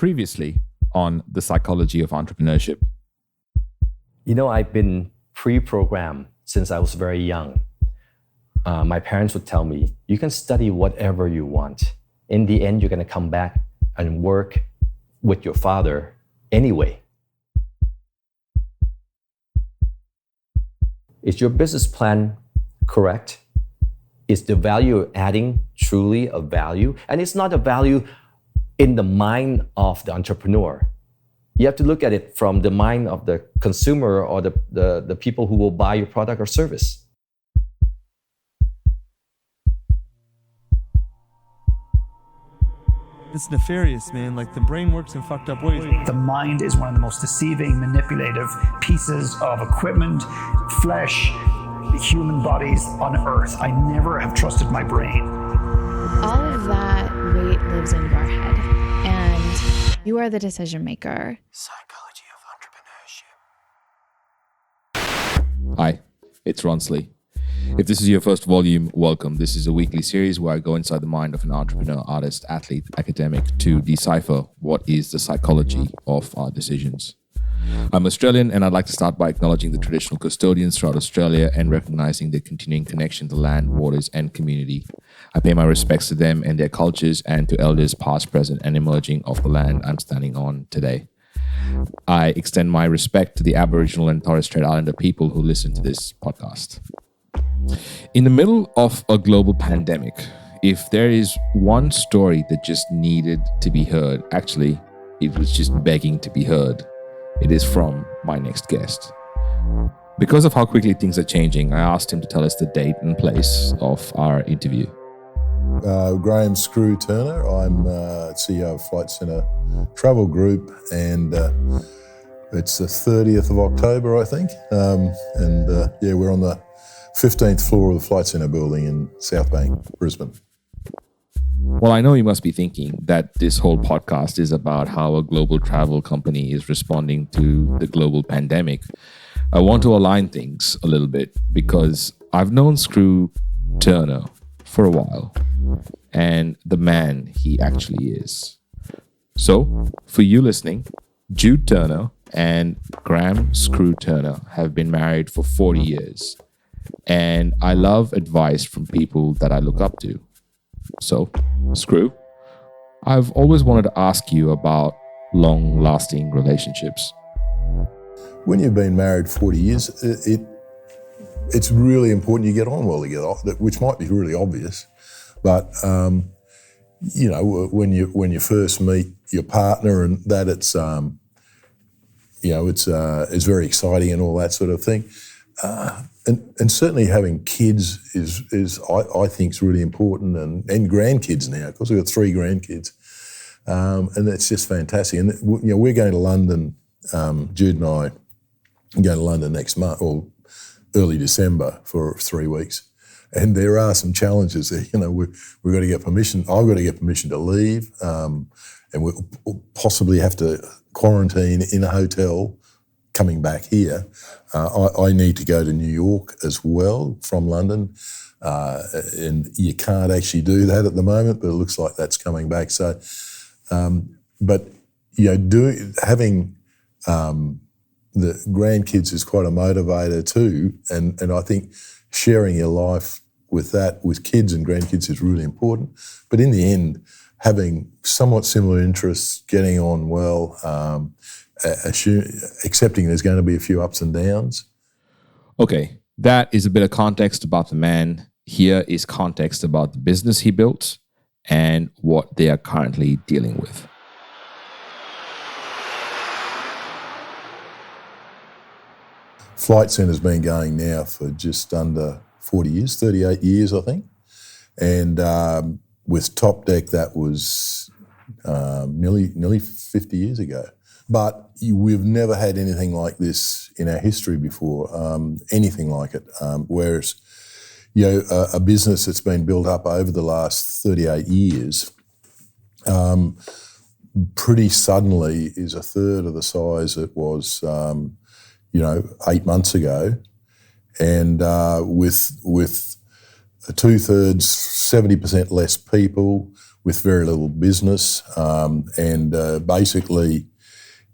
Previously on the psychology of entrepreneurship. You know, I've been pre-programmed since I was very young. My parents would tell me, you can study whatever you want. In the end, you're going to come back and work with your father anyway. Is your business plan correct? Is the value you're adding truly a value? And it's not a value in the mind of the entrepreneur. You have to look at it from the mind of the consumer or the people who will buy your product or service. It's nefarious, man. Like, the brain works in fucked up ways. The mind is one of the most deceiving, manipulative pieces of equipment, flesh, human bodies on earth. I never have trusted my brain. All of that weight lives in your head, and you are the decision maker. Psychology of entrepreneurship. Hi, it's Ronsley. If this is your first volume, welcome. This is a weekly series where I go inside the mind of an entrepreneur, artist, athlete, academic to decipher what is the psychology of our decisions. I'm Australian, and I'd like to start by acknowledging the traditional custodians throughout Australia and recognizing their continuing connection to land, waters, and community. I pay my respects to them and their cultures and to elders past, present, and emerging of the land I'm standing on today. I extend my respect to the Aboriginal and Torres Strait Islander people who listen to this podcast. In the middle of a global pandemic, if there is one story that just needed to be heard, actually, it was just begging to be heard, it is from my next guest. Because of how quickly things are changing, I asked him to tell us the date and place of our interview. Graham Skroo Turner. I'm CEO of Flight Centre Travel Group, and it's the 30th of October, I think. We're on the 15th floor of the Flight Centre building in South Bank, Brisbane. Well, I know you must be thinking that this whole podcast is about how a global travel company is responding to the global pandemic. I want to align things a little bit because I've known Skroo Turner for a while and the man he actually is. So, for you listening, Jude Turner and Graham Skroo Turner have been married for 40 years. And I love advice from people that I look up to. So, Skroo, I've always wanted to ask you about long-lasting relationships. When you've been married 40 years, it's really important you get on well together, which might be really obvious. But, when you first meet your partner and that it's very exciting and all that sort of thing. And certainly having kids is I think is really important, and grandkids now, because we've got 3 grandkids, and that's just fantastic. And we're going to London. Jude and I are going to London next month or early December for 3 weeks, and there are some challenges there. We've got to get permission. I've got to get permission to leave, and we'll possibly have to quarantine in a hotel. Coming back here, I need to go to New York as well from London, and you can't actually do that at the moment, but it looks like that's coming back. So, having the grandkids is quite a motivator too, and I think sharing your life with kids and grandkids is really important. But in the end, having somewhat similar interests, getting on well. Accepting there's going to be a few ups and downs. Okay, that is a bit of context about the man. Here is context about the business he built and what they are currently dealing with. Flight Centre's been going now for just under 40 years, 38 years, I think. And with Top Deck, that was nearly 50 years ago. But we've never had anything like this in our history before, anything like it. Whereas, a business that's been built up over the last 38 years, pretty suddenly is a third of the size it was, 8 months ago, and with 2/3, 70% less people with very little business, and basically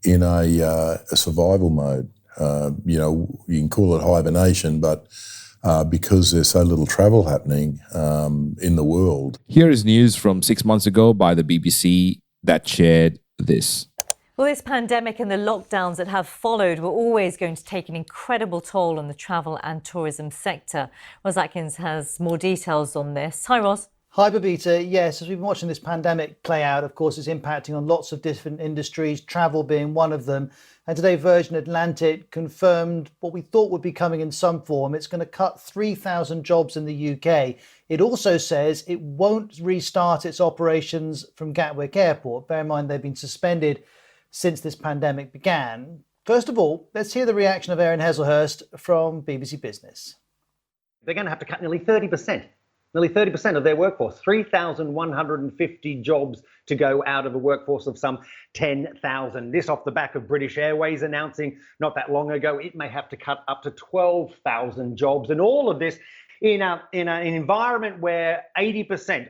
in a survival mode. You can call it hibernation, but because there's so little travel happening in the world. Here is news from 6 months ago by the BBC that shared this. Well, this pandemic and the lockdowns that have followed were always going to take an incredible toll on the travel and tourism sector. Ros Atkins has more details on this. Hi, Ros. Hi, Babita. Yes, as we've been watching this pandemic play out, of course, it's impacting on lots of different industries, travel being one of them. And today, Virgin Atlantic confirmed what we thought would be coming in some form. It's going to cut 3,000 jobs in the UK. It also says it won't restart its operations from Gatwick Airport. Bear in mind, they've been suspended since this pandemic began. First of all, let's hear the reaction of Erin Hazelhurst from BBC Business. They're going to have to cut nearly 30% of their workforce, 3,150 jobs to go out of a workforce of some 10,000. This off the back of British Airways announcing not that long ago it may have to cut up to 12,000 jobs. And all of this in an environment where 80%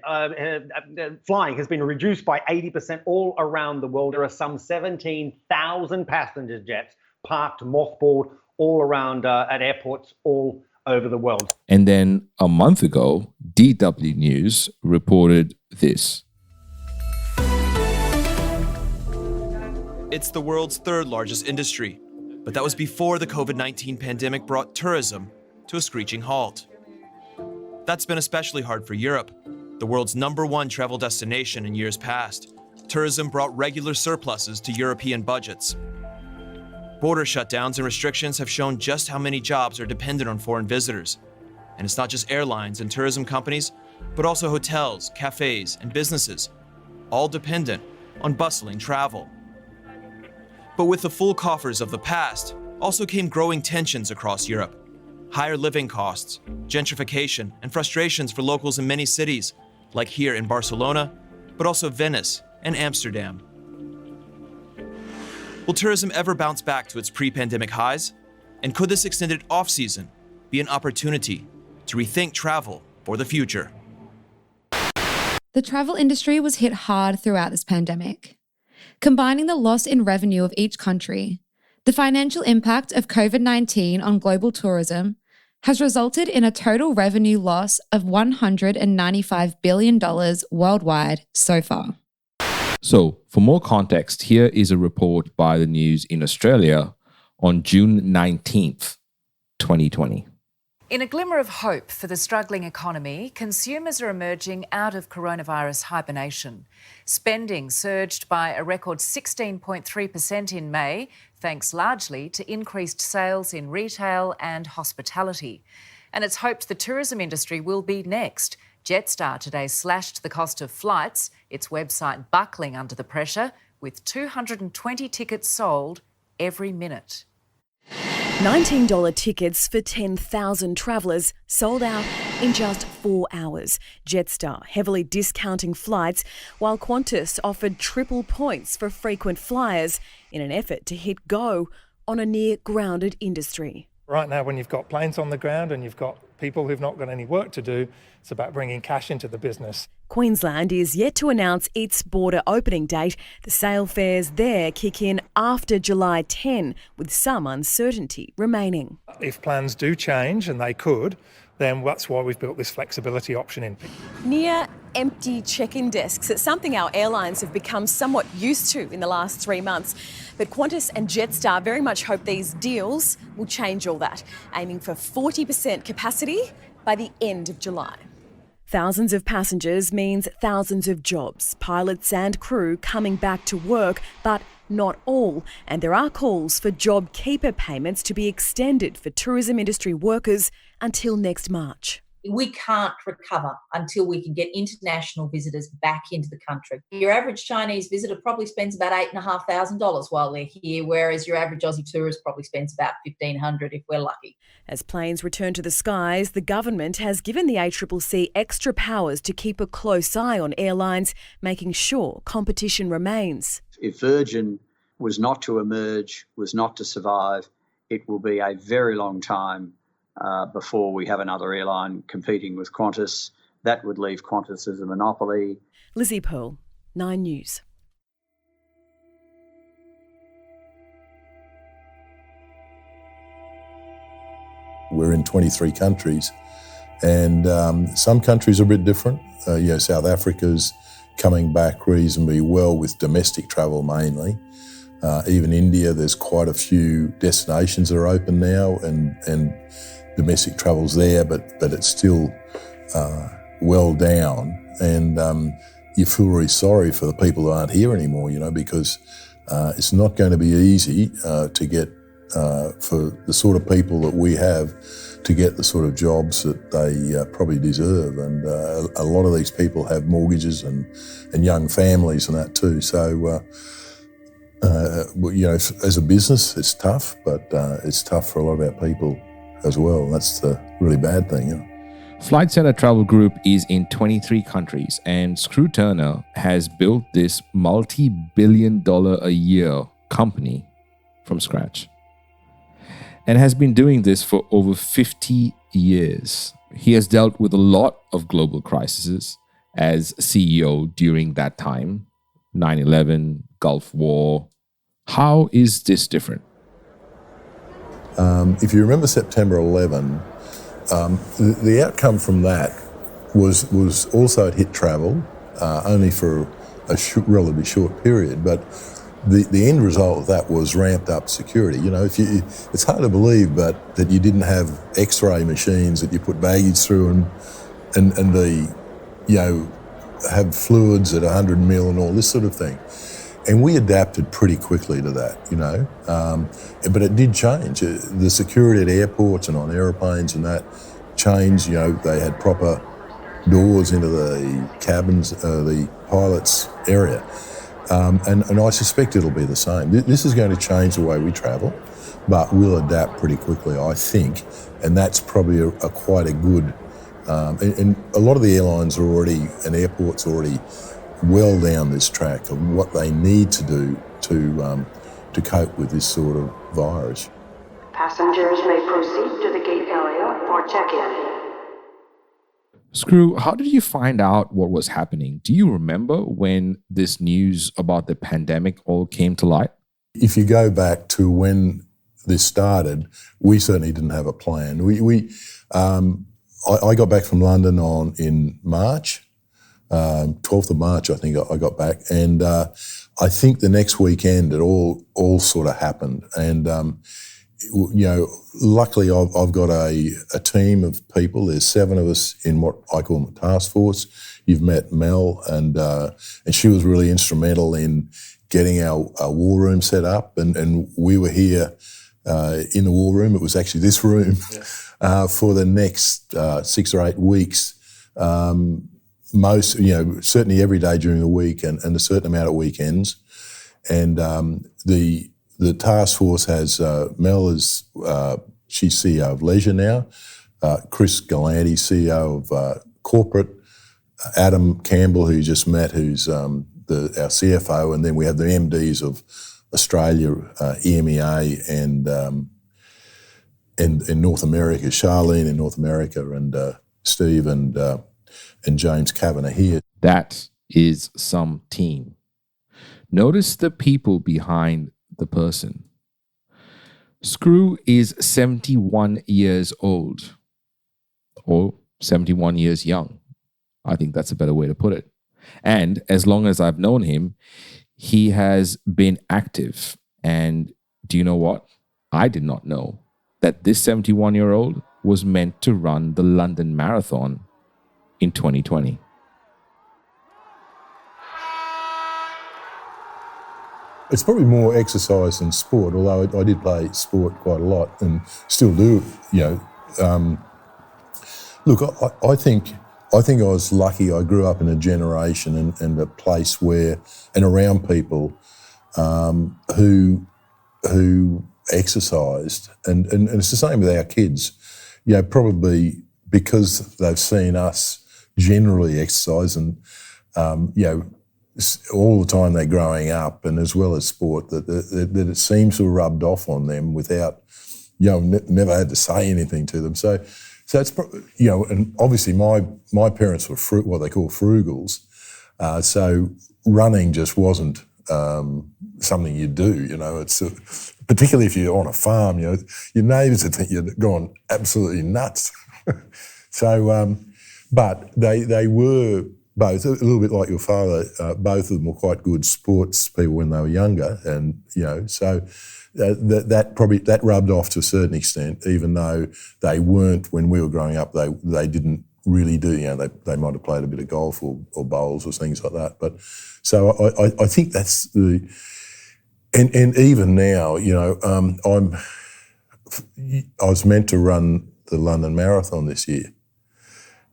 flying has been reduced by 80% all around the world. There are some 17,000 passenger jets parked, mothballed all around at airports all over the world. And then a month ago, DW News reported this. It's the world's third largest industry, but that was before the COVID-19 pandemic brought tourism to a screeching halt. That's been especially hard for Europe, the world's #1 travel destination in years past. Tourism brought regular surpluses to European budgets. Border shutdowns and restrictions have shown just how many jobs are dependent on foreign visitors. And it's not just airlines and tourism companies, but also hotels, cafes, and businesses, all dependent on bustling travel. But with the full coffers of the past, also came growing tensions across Europe. Higher living costs, gentrification, and frustrations for locals in many cities, like here in Barcelona, but also Venice and Amsterdam. Will tourism ever bounce back to its pre-pandemic highs? And could this extended off-season be an opportunity to rethink travel for the future? The travel industry was hit hard throughout this pandemic. Combining the loss in revenue of each country, the financial impact of COVID-19 on global tourism has resulted in a total revenue loss of $195 billion worldwide so far. So, for more context, here is a report by the News in Australia on June 19th, 2020. In a glimmer of hope for the struggling economy, consumers are emerging out of coronavirus hibernation. Spending surged by a record 16.3% in May, thanks largely to increased sales in retail and hospitality. And it's hoped the tourism industry will be next. Jetstar today slashed the cost of flights, its website buckling under the pressure, with 220 tickets sold every minute. $19 tickets for 10,000 travellers sold out in just 4 hours. Jetstar heavily discounting flights, while Qantas offered triple points for frequent flyers in an effort to hit go on a near-grounded industry. Right now, when you've got planes on the ground and you've got people who've not got any work to do, it's about bringing cash into the business. Queensland is yet to announce its border opening date. The sale fares there kick in after July 10, with some uncertainty remaining. If plans do change, and they could, then that's why we've built this flexibility option in. Near empty check-in desks. It's something our airlines have become somewhat used to in the last 3 months. But Qantas and Jetstar very much hope these deals will change all that, aiming for 40% capacity by the end of July. Thousands of passengers means thousands of jobs, pilots and crew coming back to work, but not all. And there are calls for JobKeeper payments to be extended for tourism industry workers until next March. We can't recover until we can get international visitors back into the country. Your average Chinese visitor probably spends about $8,500 while they're here, whereas your average Aussie tourist probably spends about $1,500 if we're lucky. As planes return to the skies, the government has given the ACCC extra powers to keep a close eye on airlines, making sure competition remains. If Virgin was not to emerge, was not to survive, it will be a very long time before we have another airline competing with Qantas. That would leave Qantas as a monopoly. Lizzie Pearl, 9 News. We're in 23 countries, and some countries are a bit different. South Africa's coming back reasonably well with domestic travel mainly. Even India, there's quite a few destinations that are open now, and domestic travel's there, but it's still well down. And you feel really sorry for the people who aren't here anymore, because it's not going to be easy to get for the sort of people that we have to get the sort of jobs that they probably deserve. And a lot of these people have mortgages and young families and that too. So, as a business, it's tough, but it's tough for a lot of our people as well. That's the really bad thing. Flight Centre Travel Group is in 23 countries, and Skroo Turner has built this multi-billion-dollar-a-year company from scratch, and has been doing this for over 50 years. He has dealt with a lot of global crises as CEO during that time, 9/11, Gulf War. How is this different? If you remember September 11, the outcome from that was also it hit travel, only for a relatively short period, but the end result of that was ramped up security. It's hard to believe, but that you didn't have X-ray machines that you put baggage through and have fluids at 100 mil and all this sort of thing. And we adapted pretty quickly to that, but it did change. The security at airports and on aeroplanes and that changed. They had proper doors into the cabins, the pilots' area. And I suspect it'll be the same. This is going to change the way we travel, but we'll adapt pretty quickly, I think. And that's probably quite a good... and a lot of the airlines are already, and airports are already well down this track of what they need to do to cope with this sort of virus. Passengers may proceed to the gate area for check-in. Skroo, how did you find out what was happening? Do you remember when this news about the pandemic all came to light? If you go back to when this started, we certainly didn't have a plan. I got back from London in March, 12th of March, I think I got back, and I think the next weekend it all sort of happened. And luckily I've got a team of people. There's 7 of us in what I call the task force. You've met Mel, and she was really instrumental in getting our war room set up, and we were here in the war room. It was actually this room for the next 6 or 8 weeks. Certainly every day during the week, and a certain amount of weekends. And the task force has Mel is she's CEO of Leisure now, Chris Galanti, CEO of Corporate, Adam Campbell, who you just met, who's our CFO, and then we have the MDs of Australia, EMEA, and North America, Charlene in North America, and Steve and James Kavanagh here. That is some team. Notice the people behind the person. Skroo is 71 years old, or 71 years young. I think that's a better way to put it. And as long as I've known him, he has been active. And do you know what? I did not know that this 71-year-old was meant to run the London Marathon in 2020. It's probably more exercise than sport, although I did play sport quite a lot and still do. Look, I think I was lucky. I grew up in a generation and a place where and around people who exercised, and it's the same with our kids. Probably because they've seen us generally exercise and all the time they're growing up, and as well as sport, that it seems to have rubbed off on them without never had to say anything to them. So it's, and obviously my parents were what they call frugals. So running just wasn't something you do, It's particularly if you're on a farm, your neighbours would think you'd gone absolutely nuts. So, but they were both, a little bit like your father, both of them were quite good sports people when they were younger, and so that rubbed off to a certain extent, even though they weren't, when we were growing up, they didn't really do, they might have played a bit of golf or bowls or things like that. But so I think that's the, and even now, I was meant to run the London Marathon this year,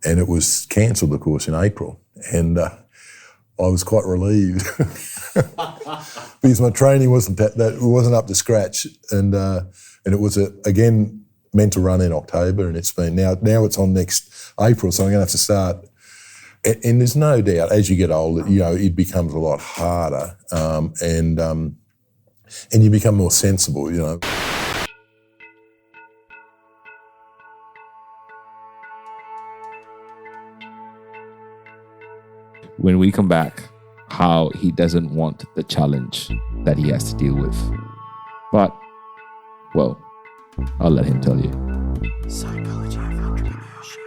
and it was cancelled, of course, in April, and I was quite relieved because my training wasn't wasn't up to scratch, and it was again meant to run in October, and it's been now it's on next April, so I'm going to have to start. And there's no doubt, as you get older, it becomes a lot harder, and you become more sensible, When we come back, how he doesn't want the challenge that he has to deal with. But, well, I'll let him tell you. Psychology of entrepreneurship.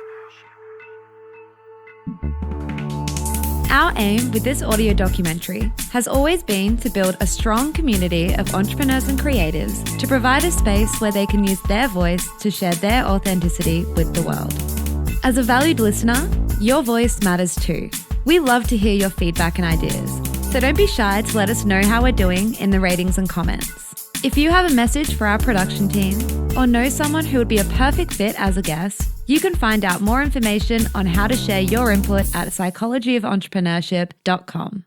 Our aim with this audio documentary has always been to build a strong community of entrepreneurs and creatives to provide a space where they can use their voice to share their authenticity with the world. As a valued listener, your voice matters too. We love to hear your feedback and ideas, so don't be shy to let us know how we're doing in the ratings and comments. If you have a message for our production team or know someone who would be a perfect fit as a guest, you can find out more information on how to share your input at psychologyofentrepreneurship.com.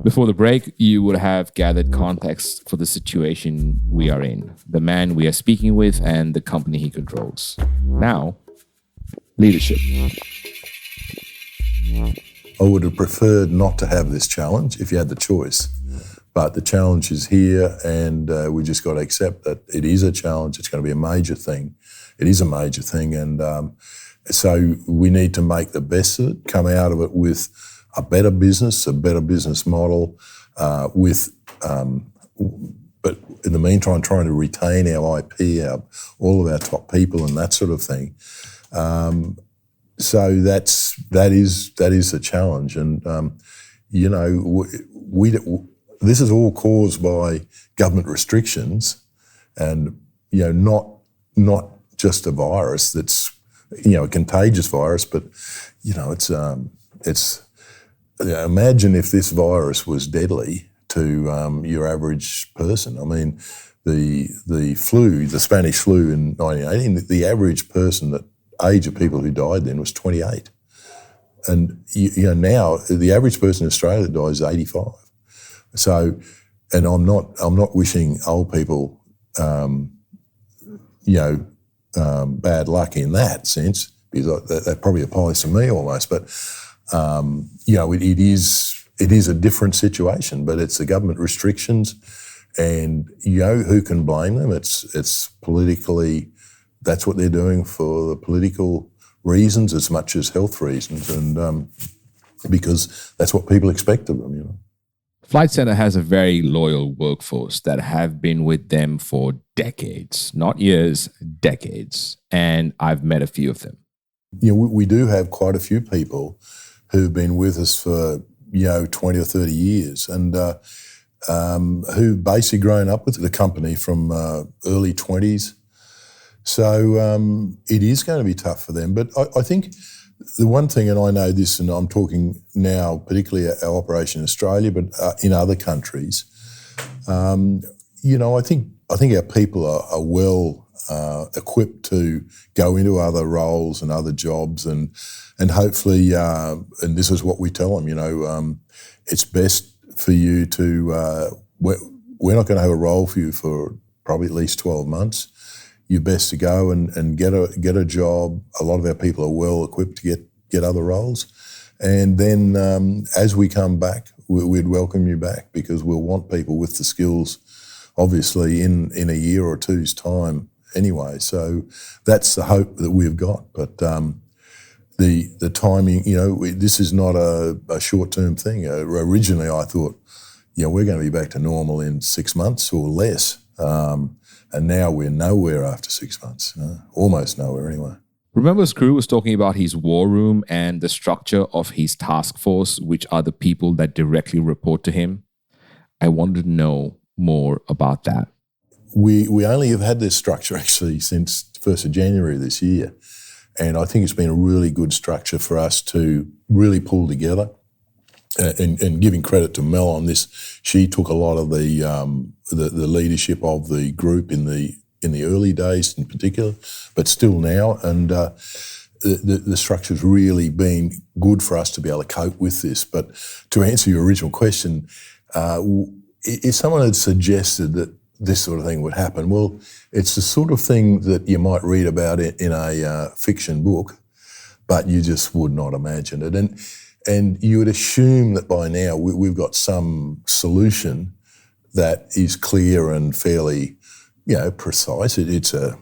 Before the break, you would have gathered context for the situation we are in, the man we are speaking with, and the company he controls. Now, leadership. I would have preferred not to have this challenge if you had the choice. But the challenge is here, and we just got to accept that it is a challenge. It's going to be a major thing. It is a major thing, and so we need to make the best of it, come out of it with a better business model, but in the meantime, trying to retain our IP, all of our top people and that sort of thing. So that is the challenge, and this is all caused by government restrictions, and not just a virus that's a contagious virus, but it's imagine if this virus was deadly to your average person. I mean, the flu, the Spanish flu in 1918, the average person, the age of people who died then was 28, and now the average person in Australia that dies is 85. So, and I'm not wishing old people, bad luck in that sense, because that probably applies to me almost. But it is a different situation. But it's the government restrictions, and who can blame them? It's politically, that's what they're doing for the political reasons as much as health reasons, and because that's what people expect of them. Flight Centre has a very loyal workforce that have been with them for decades, not years, decades. And I've met a few of them. We do have quite a few people who've been with us for, 20 or 30 years, and who've basically grown up with the company from early 20s. So it is going to be tough for them. But I think the one thing, and I know this, and I'm talking now particularly our operation in Australia, but in other countries, I think our people are well equipped to go into other roles and other jobs, and hopefully, and this is what we tell them, it's best for you to, we're not going to have a role for you for probably at least 12 months. You're best to go and get a job. A lot of our people are well equipped to get other roles, and then as we come back, we'd welcome you back, because we'll want people with the skills obviously in a year or two's time anyway. So that's the hope that we've got. But the timing, this is not a short-term thing. Originally I thought, we're going to be back to normal in 6 months or less. And now we're nowhere after 6 months, almost nowhere anyway. Remember, Skroo was talking about his war room and the structure of his task force, which are the people that directly report to him. I wanted to know more about that. We only have had this structure actually since 1st of January this year. And I think it's been a really good structure for us to really pull together. And giving credit to Mel on this, she took a lot of the leadership of the group in the early days in particular, but still now. And the structure's really been good for us to be able to cope with this. But to answer your original question, if someone had suggested that this sort of thing would happen, well, it's the sort of thing that you might read about it in a fiction book, but you just would not imagine it. And you would assume that by now we've got some solution that is clear and fairly, precise. The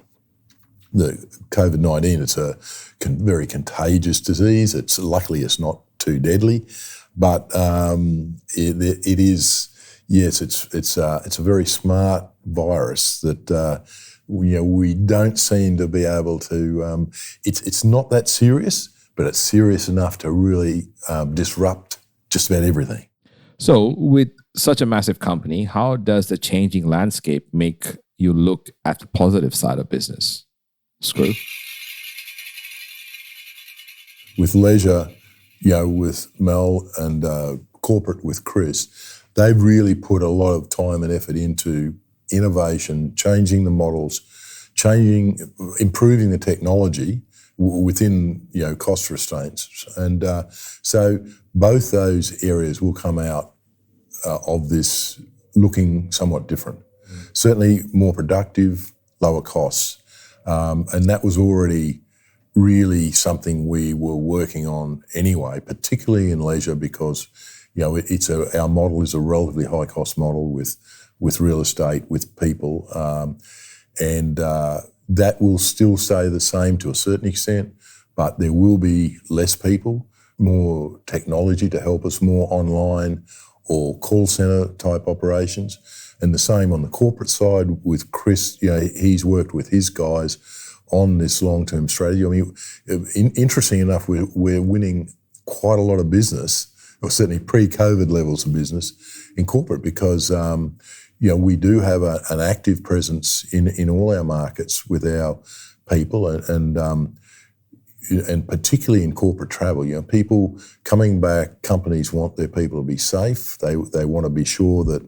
COVID-19, it's a very contagious disease. Luckily it's not too deadly, but it is. Yes, it's a very smart virus that we don't seem to be able to. It's not that serious, but it's serious enough to really disrupt just about everything. So, with such a massive company, how does the changing landscape make you look at the positive side of business, Skroo? With leisure, with Mel and corporate with Chris, they've really put a lot of time and effort into innovation, changing the models, improving the technology within cost restraints. And so both those areas will come out of this looking somewhat different. Certainly more productive, lower costs. And that was already really something we were working on anyway, particularly in leisure because our model is a relatively high cost model with real estate, with people, and that will still stay the same to a certain extent, but there will be less people, more technology to help us, more online or call centre type operations, and the same on the corporate side with Chris. He's worked with his guys on this long-term strategy. I mean, interesting enough, we're winning quite a lot of business, or certainly pre-COVID levels of business in corporate because, we do have an active presence in all our markets with our people and particularly in corporate travel. People coming back, companies want their people to be safe. They want to be sure that,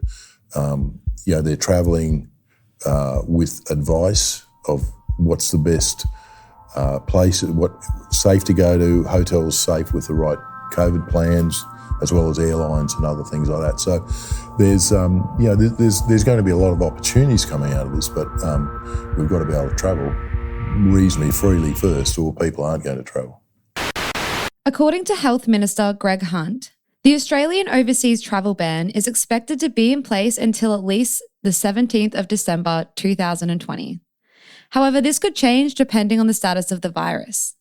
they're travelling with advice of what's the best place, what safe to go to, hotels safe with the right COVID plans, as well as airlines and other things like that. So there's going to be a lot of opportunities coming out of this, but we've got to be able to travel reasonably freely first, or people aren't going to travel. According to Health Minister Greg Hunt, the Australian overseas travel ban is expected to be in place until at least the 17th of December 2020. However, this could change depending on the status of the virus.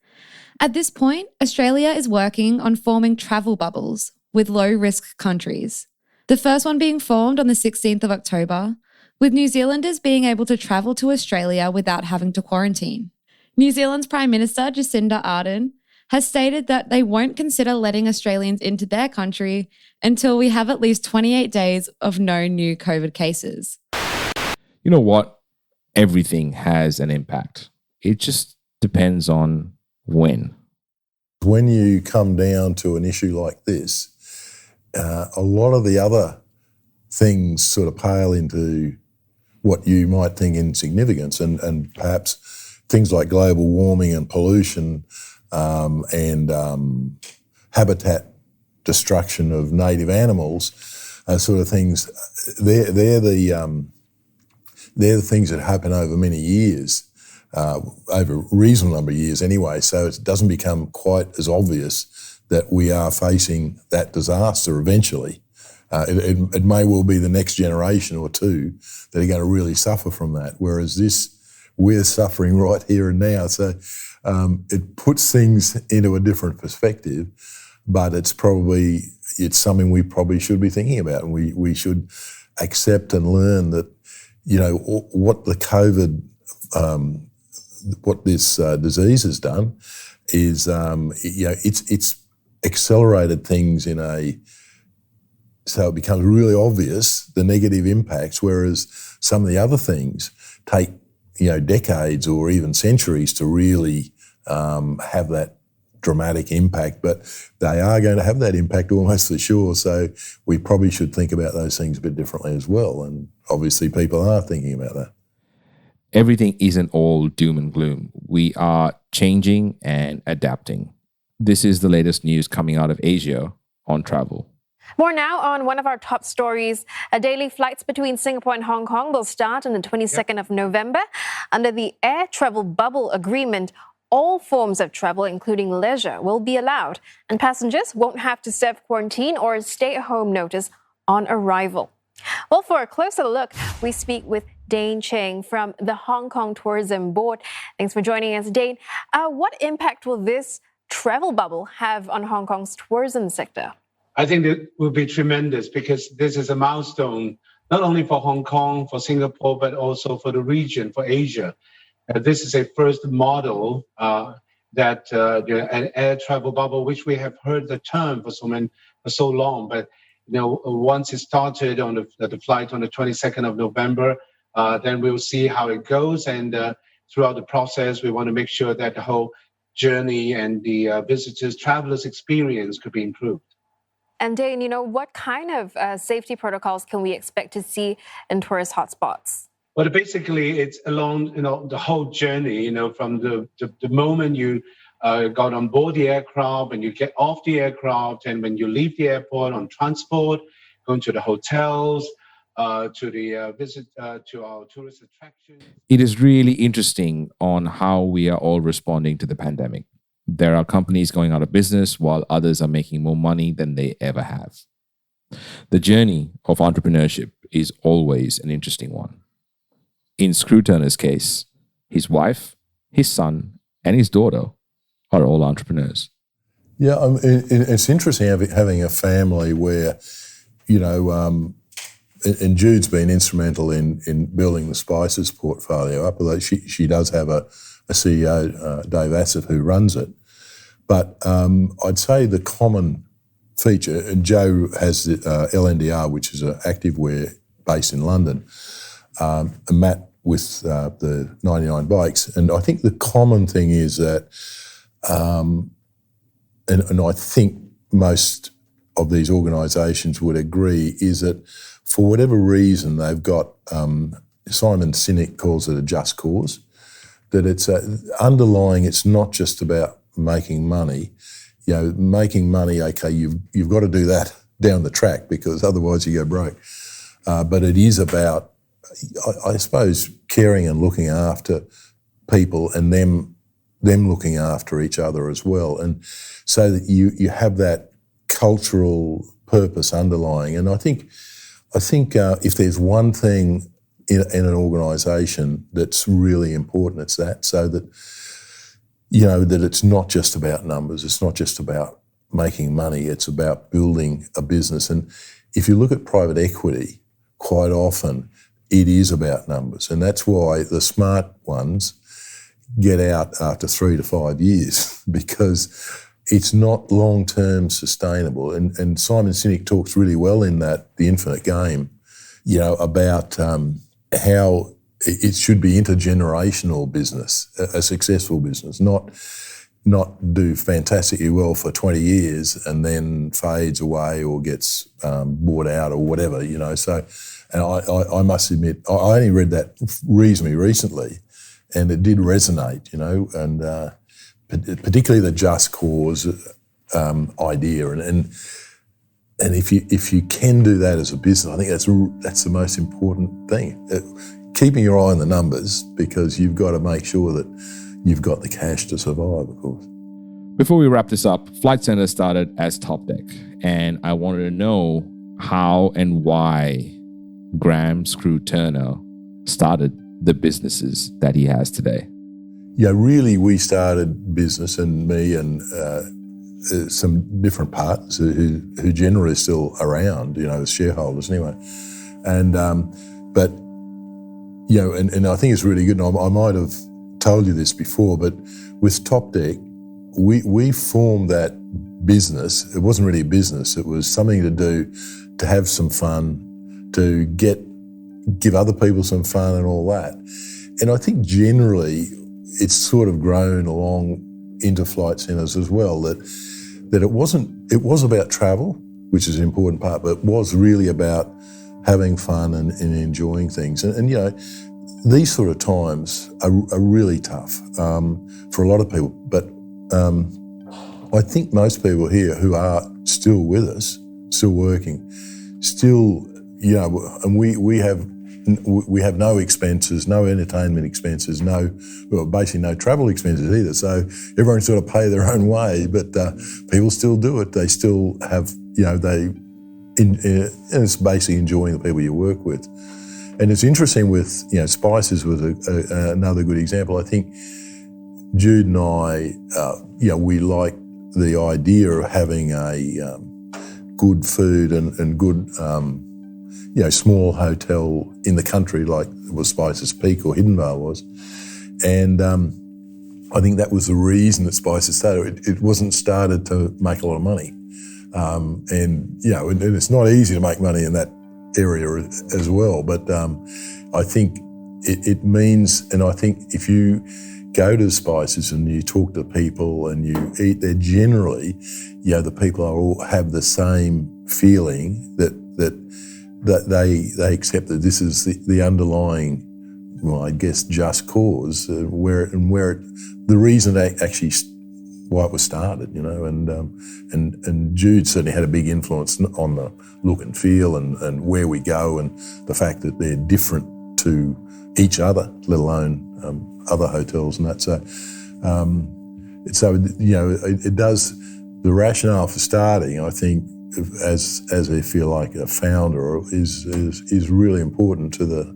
At this point, Australia is working on forming travel bubbles with low-risk countries. The first one being formed on the 16th of October, with New Zealanders being able to travel to Australia without having to quarantine. New Zealand's Prime Minister Jacinda Ardern has stated that they won't consider letting Australians into their country until we have at least 28 days of no new COVID cases. You know what? Everything has an impact. It just depends on when. When you come down to an issue like this, a lot of the other things sort of pale into what you might think insignificance, and perhaps things like global warming and pollution and habitat destruction of native animals, sort of things. They're the things that happen over many years, over a reasonable number of years anyway. So it doesn't become quite as obvious that we are facing that disaster eventually. It may well be the next generation or two that are going to really suffer from that, whereas this, we're suffering right here and now. So it puts things into a different perspective, but it's something we probably should be thinking about, and we should accept and learn that, what the COVID, what this disease has done is, it's accelerated things so it becomes really obvious the negative impacts, whereas some of the other things take, decades or even centuries to really have that dramatic impact, but they are going to have that impact almost for sure. So we probably should think about those things a bit differently as well. And obviously people are thinking about that. Everything isn't all doom and gloom. We are changing and adapting. This is the latest news coming out of Asia on travel. More now on one of our top stories. Daily flights between Singapore and Hong Kong will start on the 22nd of November. Under the air travel bubble agreement, all forms of travel, including leisure, will be allowed, and passengers won't have to serve quarantine or a stay-at-home notice on arrival. Well, for a closer look, we speak with Dane Cheng from the Hong Kong Tourism Board. Thanks for joining us, Dane. What impact will this travel bubble have on Hong Kong's tourism sector? I think it will be tremendous, because this is a milestone, not only for Hong Kong, for Singapore, but also for the region, for Asia. This is a first model that an air travel bubble, which we have heard the term for so long. But once it started on the flight on the 22nd of November, then we'll see how it goes. And throughout the process, we want to make sure that the whole journey and the visitors, travelers' experience could be improved. And Dane, what kind of safety protocols can we expect to see in tourist hotspots? Well, basically, it's along the whole journey. From the moment you got on board the aircraft, and you get off the aircraft, and when you leave the airport on transport, going to the hotels, to the visit to our tourist attractions. It is really interesting on how we are all responding to the pandemic. There are companies going out of business while others are making more money than they ever have. The journey of entrepreneurship is always an interesting one. In Skroo Turner's case, his wife, his son, and his daughter are all entrepreneurs. Yeah, it's interesting having a family where, and Jude's been instrumental in building the Spices portfolio up, although she does have a CEO, Dave Asif, who runs it. But I'd say the common feature, and Joe has the LNDR, which is an activewear based in London, and Matt with the 99 bikes. And I think the common thing is that, and I think most of these organisations would agree, is that for whatever reason they've got, Simon Sinek calls it a just cause, that it's underlying, it's not just about making money. Making money, okay, you've got to do that down the track, because otherwise you go broke. But it is about, I suppose, caring and looking after people, and them looking after each other as well. And so that you have that cultural purpose underlying. And I think if there's one thing in an organisation that's really important, it's that, so that, that it's not just about numbers, it's not just about making money, it's about building a business. And if you look at private equity, quite often it is about numbers. And that's why the smart ones get out after 3 to 5 years, because it's not long-term sustainable. And Simon Sinek talks really well in that, The Infinite Game, about how it should be intergenerational business, a successful business, not do fantastically well for 20 years and then fades away or gets bought out or whatever, So, and I must admit, I only read that reasonably recently, and it did resonate, and particularly the just cause idea, and if you can do that as a business, I think that's the most important thing. Keeping your eye on the numbers, because you've got to make sure that you've got the cash to survive, of course. Before we wrap this up, Flight Centre started as Top Deck, and I wanted to know how and why Graham Skroo Turner started the businesses that he has today. Yeah, really, we started business, and me and some different partners who generally are still around, as shareholders anyway. And but and I think it's really good. And I might have told you this before, but with Top Deck, we formed that business. It wasn't really a business. It was something to do, to have some fun, to give other people some fun and all that. And I think generally it's sort of grown along into flight centres as well, that it was about travel, which is an important part, but it was really about having fun and enjoying things. And these sort of times are really tough for a lot of people. But I think most people here who are still with us, still working, still, and we have no expenses, no entertainment expenses, basically no travel expenses either. So everyone sort of pay their own way, but people still do it. They still have, and it's basically enjoying the people you work with. And it's interesting with, Spices was another good example. I think Jude and I, we like the idea of having a good food and good, small hotel in the country like was Spices Peak or Hidden Vale was. And I think that was the reason that Spices started. It wasn't started to make a lot of money. And it's not easy to make money in that area as well. But I think it means, and I think if you go to Spices and you talk to people and you eat there, generally, the people all have the same feeling that they accept that this is the underlying, well, I guess, just cause the reason why it was started, and Jude certainly had a big influence on the look and feel and where we go, and the fact that they're different to each other, let alone other hotels and that. It does, the rationale for starting, I think, as I feel like a founder, is really important to the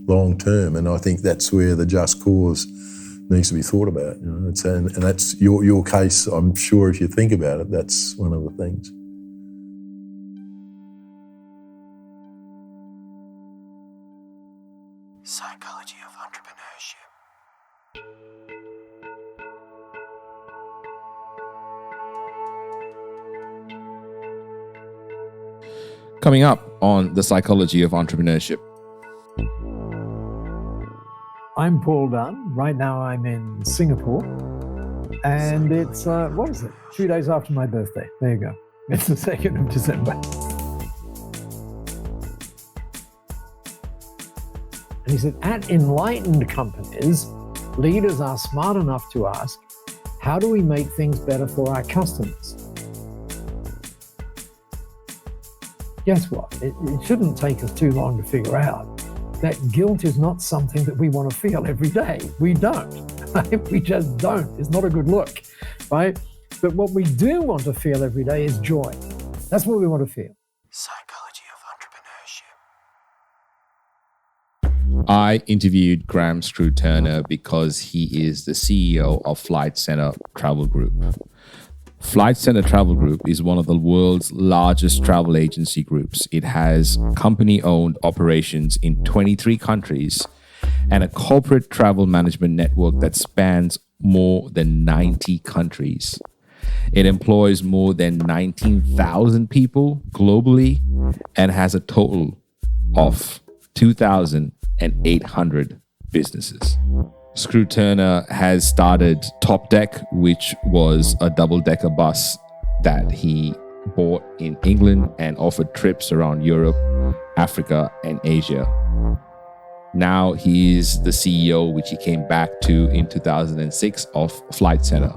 long term, and I think that's where the just cause needs to be thought about. And that's your case. I'm sure if you think about it, that's one of the things. Psychology of entrepreneurship. Coming up on the psychology of entrepreneurship. I'm Paul Dunn. Right now I'm in Singapore, and it's, 2 days after my birthday. There you go. It's the 2nd of December. And he said, at enlightened companies, leaders are smart enough to ask, how do we make things better for our customers? Guess what? It shouldn't take us too long to figure out that guilt is not something that we want to feel every day. We don't. We just don't. It's not a good look, right? But what we do want to feel every day is joy. That's what we want to feel. Psychology of entrepreneurship. I interviewed Graham Skroo Turner because he is the CEO of Flight Centre Travel Group. Flight Centre Travel Group is one of the world's largest travel agency groups. It has company-owned operations in 23 countries and a corporate travel management network that spans more than 90 countries. It employs more than 19,000 people globally and has a total of 2,800 businesses. Skroo Turner has started Top Deck, which was a double-decker bus that he bought in England and offered trips around Europe, Africa, and Asia. Now he's the CEO, which he came back to in 2006, of Flight Centre,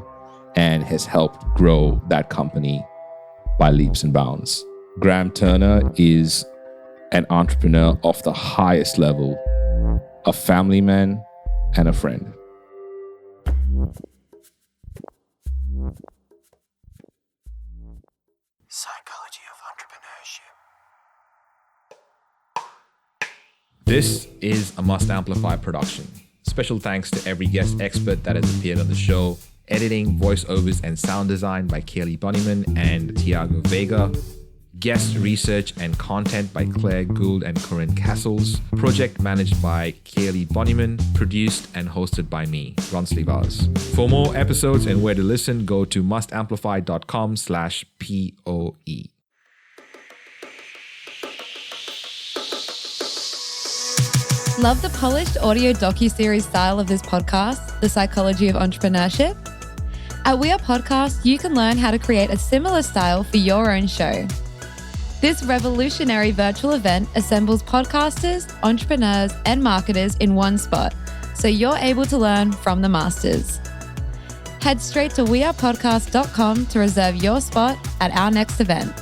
and has helped grow that company by leaps and bounds. Graham Turner is an entrepreneur of the highest level, a family man, and a friend. Psychology of entrepreneurship. This is a Must Amplify production. Special thanks to every guest expert that has appeared on the show. Editing, voiceovers, and sound design by Kaylee Bunnyman and Tiago Vega. Guest research and content by Claire Gould and Corinne Castles. Project managed by Kaylee Bunnyman. Produced and hosted by me, Ronsley Vaz. For more episodes and where to listen, go to mustamplify.com/POE. Love the polished audio docuseries style of this podcast, The Psychology of Entrepreneurship? At We Are Podcast, you can learn how to create a similar style for your own show. This revolutionary virtual event assembles podcasters, entrepreneurs, and marketers in one spot, so you're able to learn from the masters. Head straight to wearepodcast.com to reserve your spot at our next event.